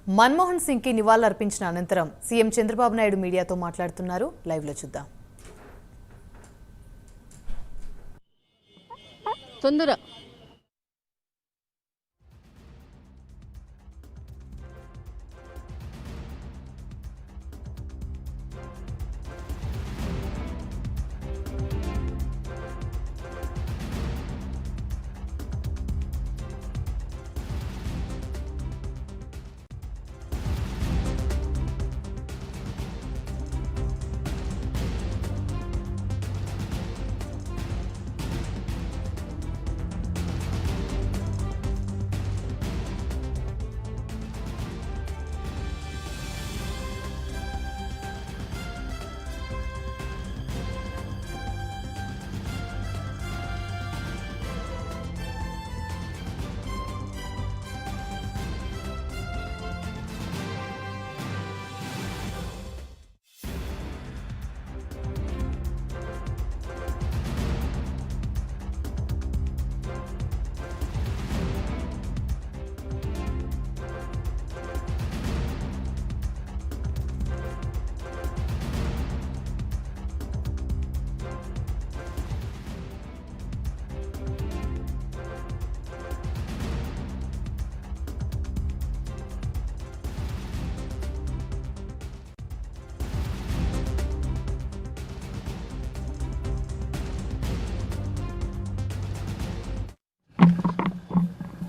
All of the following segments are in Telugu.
మన్మోహన్ సింగ్ కి నివాళులర్పించిన అనంతరం సీఎం చంద్రబాబు నాయుడు మీడియాతో మాట్లాడుతున్నారు. లైవ్ లో చూద్దాం. తొందర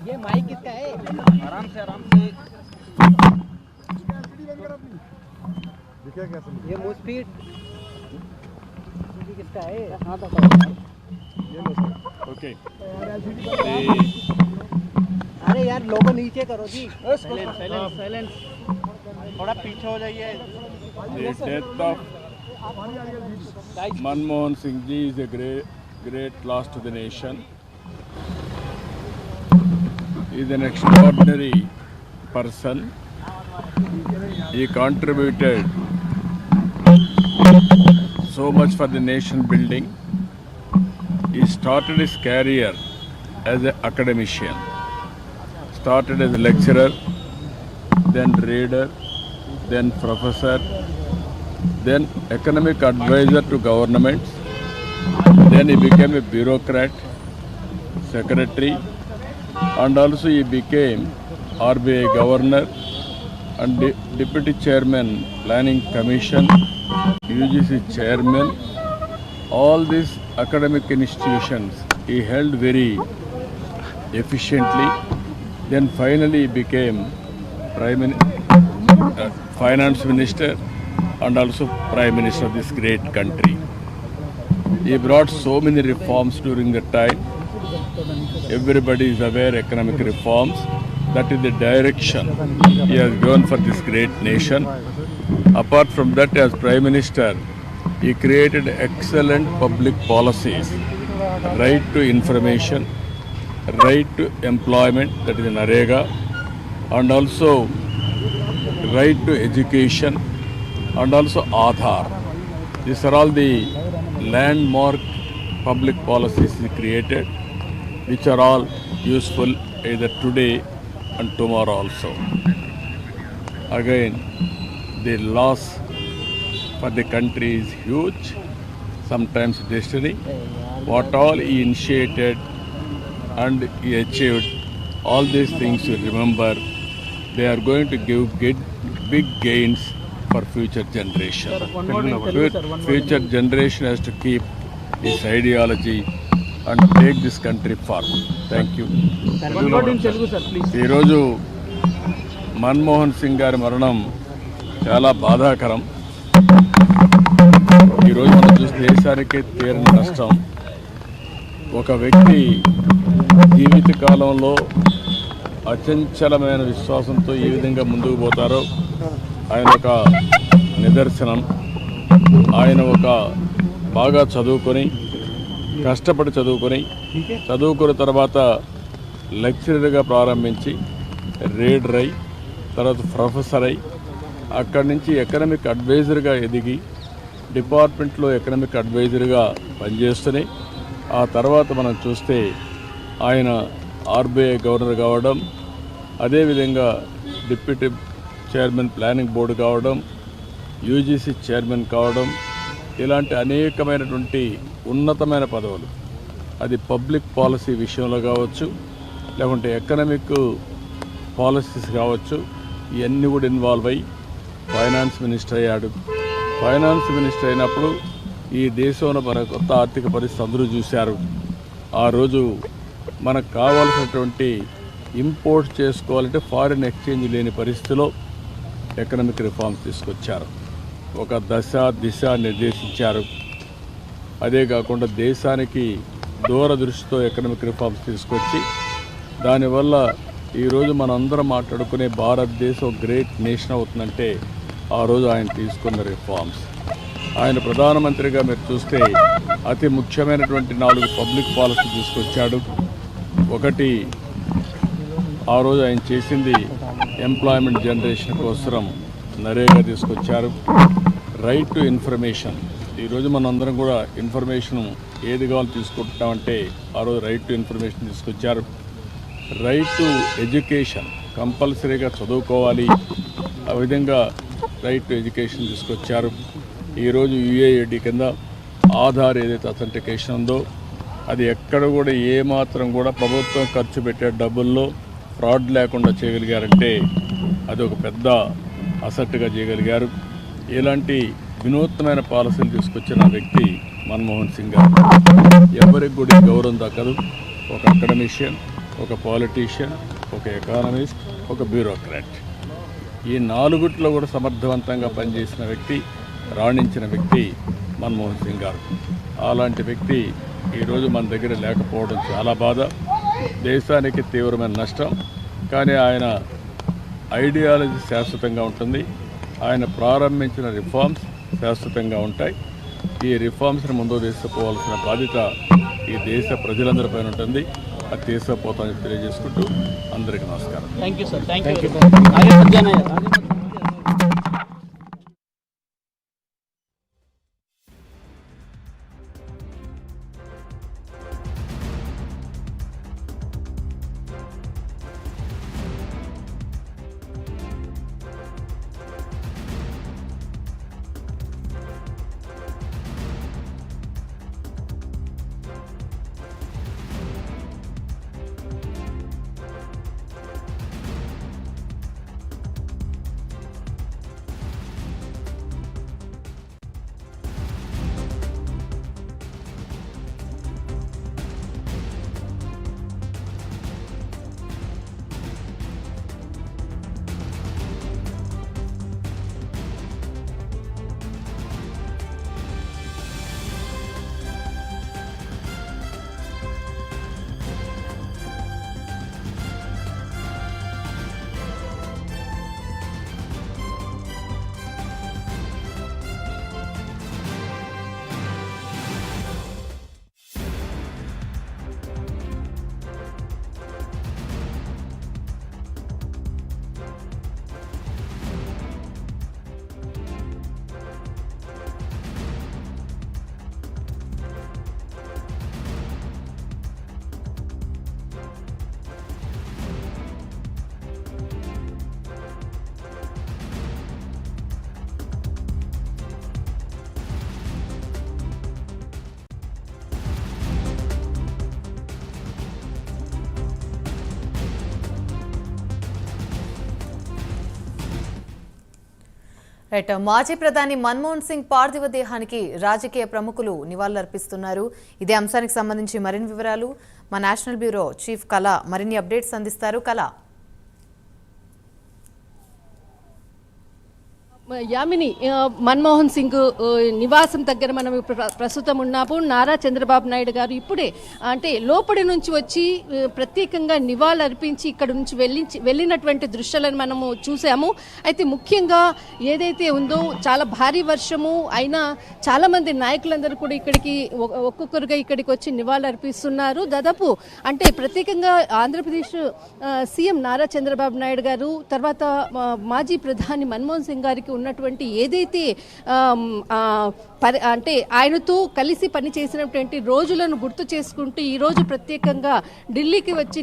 ये माइक किसका है? आराम से ये मुस्फीट किसका है? हाँ तो ओके। अरे यार लोगो नीचे करो जी। साइलेंस थोड़ा पीछे हो जाइए। The death of Manmohan Singh ji is a great loss to the nation. He is an extraordinary person. He contributed so much for the nation building. He started his career as an academician. Started as a lecturer, then reader, then professor, then economic advisor to governments. Then he became a bureaucrat, secretary, and also he became RBI governor and deputy chairman planning commission, UGC chairman. All these academic institutions he held very efficiently. Then finally he became finance minister and also prime minister of this great country. He brought so many reforms during the time. Everybody is aware economic reforms. That is the direction he has given for this great nation. Apart from that, as Prime Minister, he created excellent public policies. Right to information, right to employment, that is NREGA, and also right to education, and also Aadhaar. These are all the landmark public policies he created, which are all useful either today and tomorrow also. Again, the loss for the country is huge, sometimes destiny. What all he initiated and he achieved, all these things you remember, they are going to give big gains for future generation. Future generation has to keep this ideology and take this country forward. Thank you. ఈరోజు మన్మోహన్ సింగ్ గారి మరణం చాలా బాధాకరం. ఈరోజు మనం చూస్తే దేశానికే తీరని నష్టం. ఒక వ్యక్తి జీవిత కాలంలో అచంచలమైన విశ్వాసంతో ఏ విధంగా ముందుకు పోతారో ఆయన ఒక నిదర్శనం. ఆయన ఒక బాగా చదువుకొని కష్టపడి చదువుకున్న తర్వాత లెక్చరర్గా ప్రారంభించి రీడర్ అయి తర్వాత ప్రొఫెసర్ అయి అక్కడి నుంచి ఎకనామిక్ అడ్వైజర్గా ఎదిగి డిపార్ట్మెంట్లో ఎకనామిక్ అడ్వైజర్గా పనిచేస్తూనే ఆ తర్వాత మనం చూస్తే ఆయన ఆర్బీఐ గవర్నర్ కావడం, అదేవిధంగా డిప్యూటీ చైర్మన్ ప్లానింగ్ బోర్డు కావడం, యూజీసీ చైర్మన్ కావడం, ఇలాంటి అనేకమైనటువంటి ఉన్నతమైన పదవులు, అది పబ్లిక్ పాలసీ విషయంలో కావచ్చు, లేకుంటే ఎకనామిక్ పాలసీస్ కావచ్చు, ఇవన్నీ కూడా ఇన్వాల్వ్ అయ్యి ఫైనాన్స్ మినిస్టర్ అయ్యాడు. ఫైనాన్స్ మినిస్టర్ అయినప్పుడు ఈ దేశంలో మన కొత్త ఆర్థిక పరిస్థితి అందరూ చూశారు. ఆ రోజు మనకు కావాల్సినటువంటి ఇంపోర్ట్ చేసుకోవాలంటే ఫారిన్ ఎక్స్చేంజ్ లేని పరిస్థితిలో ఎకనామిక్ రిఫార్మ్స్ తీసుకొచ్చారు. ఒక దిశ నిర్దేశించారు. అదే కాకుండా దేశానికి దూరదృష్టితో ఎకనామిక్ రిఫార్మ్స్ తీసుకొచ్చి దానివల్ల ఈరోజు మనందరం మాట్లాడుకునే భారతదేశం గ్రేట్ నేషన్ అవుతుందంటే ఆ రోజు ఆయన తీసుకున్న రిఫార్మ్స్. ఆయన ప్రధానమంత్రిగా మీరు చూస్తే అతి ముఖ్యమైనటువంటి 4 పబ్లిక్ పాలసీ తీసుకొచ్చాడు. ఒకటి, ఆ రోజు ఆయన చేసింది ఎంప్లాయ్మెంట్ జనరేషన్ కోసం నరేగా తీసుకొచ్చారు. రైట్ టు ఇన్ఫర్మేషన్, ఈరోజు మనందరం కూడా ఇన్ఫర్మేషన్ ఏది కావాలో తీసుకుంటామంటే ఆ రోజు రైట్ టు ఇన్ఫర్మేషన్ తీసుకొచ్చారు. రైట్ టు ఎడ్యుకేషన్, కంపల్సరీగా చదువుకోవాలి, ఆ విధంగా రైట్ టు ఎడ్యుకేషన్ తీసుకొచ్చారు. ఈరోజు యుఏఐడి కింద ఆధార్ ఏదైతే అథెంటికేషన్ ఉందో అది ఎక్కడ కూడా ఏమాత్రం కూడా ప్రభుత్వం ఖర్చు పెట్టే డబ్బుల్లో ఫ్రాడ్ లేకుండా చేయగలిగారంటే అది ఒక పెద్ద అసెట్గా చేయగలిగారు. ఇలాంటి వినూత్నమైన పాలసీలు తీసుకొచ్చిన వ్యక్తి మన్మోహన్ సింగ్ గారు. ఎవరికి కూడా గౌరవం దక్కదు. ఒక అకాడమిషియన్, ఒక పాలిటీషియన్, ఒక ఎకానమిస్ట్, ఒక బ్యూరోక్రాట్, ఈ 4 కూడా సమర్థవంతంగా పనిచేసిన వ్యక్తి, రాణించిన వ్యక్తి మన్మోహన్ సింగ్ గారు. అలాంటి వ్యక్తి ఈరోజు మన దగ్గర లేకపోవడం చాలా బాధ, దేశానికి తీవ్రమైన నష్టం. కానీ ఆయన ఐడియాలజీ శాశ్వతంగా ఉంటుంది. ఆయన ప్రారంభించిన రిఫార్మ్స్ శాశ్వతంగా ఉంటాయి. ఈ రిఫార్మ్స్ని ముందుకు తీసుకుపోవాల్సిన బాధ్యత ఈ దేశ ప్రజలందరిపైన ఉంటుంది. అది తీసుకుపోతామని తెలియజేసుకుంటూ అందరికీ నమస్కారం. Thank you sir. Thank you. Right, మాజీ ప్రధాని మన్మోహన్ సింగ్ పార్థివ దేహానికి రాజకీయ ప్రముఖులు నివాళులర్పిస్తున్నారు. ఇదే అంశానికి సంబంధించి మరిన్ని వివరాలు మా నేషనల్ బ్యూరో చీఫ్ కళ మరిన్ని అప్డేట్స్ అందిస్తారు. కళ. యామిని, మన్మోహన్ సింగ్ నివాసం దగ్గర మనం ప్రస్తుతం ఉన్నాము. నారా చంద్రబాబు నాయుడు గారు ఇప్పుడే అంటే లోపలి నుంచి వచ్చి ప్రత్యేకంగా నివాళులు అర్పించి ఇక్కడ నుంచి వెళ్ళినటువంటి దృశ్యాలను మనము చూసాము. అయితే ముఖ్యంగా ఏదైతే ఉందో చాలా భారీ వర్షము అయినా చాలామంది నాయకులందరూ కూడా ఇక్కడికి ఒక్కొక్కరుగా ఇక్కడికి వచ్చి నివాళులు అర్పిస్తున్నారు. దాదాపు అంటే ప్రత్యేకంగా ఆంధ్రప్రదేశ్ సీఎం నారా చంద్రబాబు నాయుడు గారు, తర్వాత మాజీ ప్రధాని మన్మోహన్ సింగ్ గారికి ఉన్నటువంటి ఏదైతే అంటే ఆయనతో కలిసి పనిచేసినటువంటి రోజులను గుర్తు చేసుకుంటూ ఈరోజు ప్రత్యేకంగా ఢిల్లీకి వచ్చి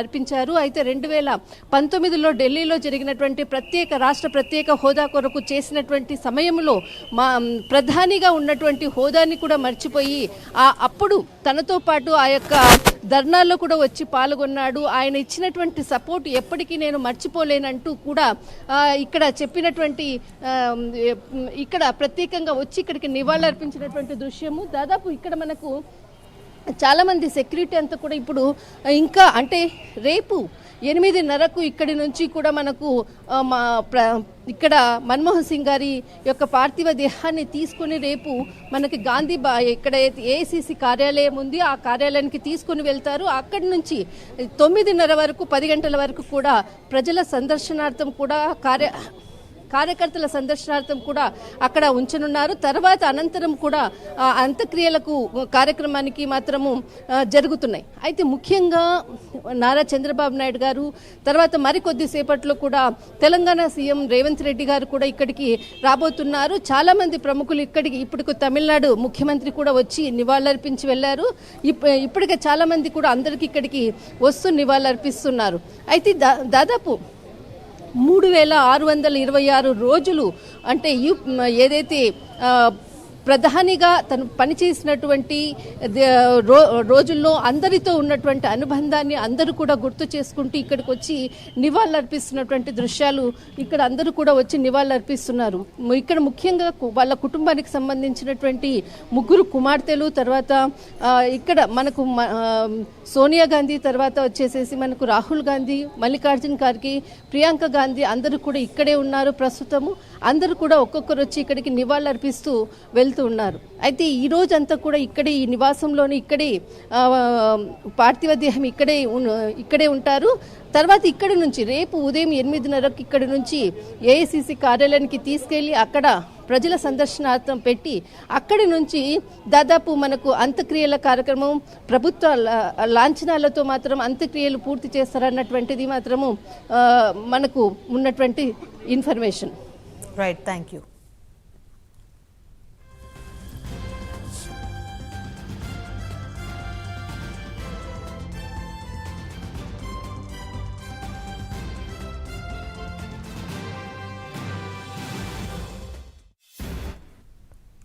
అర్పించారు. అయితే 2019లో ఢిల్లీలో జరిగినటువంటి రాష్ట్ర ప్రత్యేక హోదా కొరకు చేసినటువంటి సమయంలో ప్రధానిగా ఉన్నటువంటి హోదాని కూడా మర్చిపోయి అప్పుడు తనతో పాటు ఆ యొక్క ధర్నాల్లో కూడా వచ్చి పాల్గొన్నాడు. ఆయన ఇచ్చినటువంటి సపోర్ట్ ఎప్పటికీ నేను మర్చిపోలేనంటూ కూడా ఇక్కడ చెప్పినటువంటి ఇక్కడ ప్రత్యేకంగా వచ్చి ఇక్కడికి నివాళులర్పించినటువంటి దృశ్యము. దాదాపు ఇక్కడ మనకు చాలామంది సెక్యూరిటీ అంతా కూడా ఇప్పుడు ఇంకా అంటే రేపు 8:30కు ఇక్కడి నుంచి కూడా మనకు ఇక్కడ మన్మోహన్ సింగ్ గారి యొక్క పార్థివ దేహాన్ని తీసుకుని రేపు మనకి గాంధీ ఇక్కడ ఏఐసిసి కార్యాలయం ఉంది, ఆ కార్యాలయానికి తీసుకుని వెళ్తారు. అక్కడి నుంచి 9:30 వరకు 10 గంటల వరకు కూడా ప్రజల సందర్శనార్థం కూడా కార్యకర్తల సందర్శనార్థం కూడా అక్కడ ఉంచనున్నారు. తర్వాత అనంతరం కూడా అంత్యక్రియలకు కార్యక్రమానికి మాత్రము జరుగుతున్నాయి. అయితే ముఖ్యంగా నారా చంద్రబాబు నాయుడు గారు తర్వాత మరికొద్దిసేపట్లో కూడా తెలంగాణ సీఎం రేవంత్ రెడ్డి గారు కూడా ఇక్కడికి రాబోతున్నారు. చాలామంది ప్రముఖులు ఇప్పటికి తమిళనాడు ముఖ్యమంత్రి కూడా వచ్చి నివాళులర్పించి వెళ్ళారు. ఇప్పటికే చాలామంది కూడా అందరికీ ఇక్కడికి వస్తూ నివాళులర్పిస్తున్నారు. అయితే దాదాపు 3626 రోజులు అంటే ఏదైతే ప్రధానిగా తను పనిచేసినటువంటి రోజుల్లో అందరితో ఉన్నటువంటి అనుబంధాన్ని అందరూ కూడా గుర్తు చేసుకుంటూ ఇక్కడికి వచ్చి నివాళులర్పిస్తున్నటువంటి దృశ్యాలు ఇక్కడ అందరూ కూడా వచ్చి నివాళులర్పిస్తున్నారు. ఇక్కడ ముఖ్యంగా వాళ్ళ కుటుంబానికి సంబంధించినటువంటి 3 కుమార్తెలు, తర్వాత ఇక్కడ మనకు సోనియా గాంధీ, తర్వాత వచ్చేసేసి మనకు రాహుల్ గాంధీ, మల్లికార్జున్ ఖార్గే, ప్రియాంక గాంధీ అందరూ కూడా ఇక్కడే ఉన్నారు. ప్రస్తుతము అందరూ కూడా ఒక్కొక్కరు వచ్చి ఇక్కడికి నివాళులర్పిస్తూ వెళ్తూ ఉన్నారు. అయితే ఈ రోజంతా కూడా ఇక్కడే ఈ నివాసంలోని ఇక్కడే పార్థివ దేహం ఇక్కడే ఉంటారు. తర్వాత ఇక్కడి నుంచి రేపు ఉదయం 8:30కి ఇక్కడి నుంచి ఏఐసిసి కార్యాలయానికి తీసుకెళ్లి అక్కడ ప్రజల సందర్శనార్థం పెట్టి అక్కడి నుంచి దాదాపు మనకు అంత్యక్రియల కార్యక్రమం ప్రభుత్వ లాంఛనాలతో మాత్రం అంత్యక్రియలు పూర్తి చేస్తారన్నటువంటిది మాత్రము మనకు ఉన్నటువంటి ఇన్ఫర్మేషన్. Right, thank you.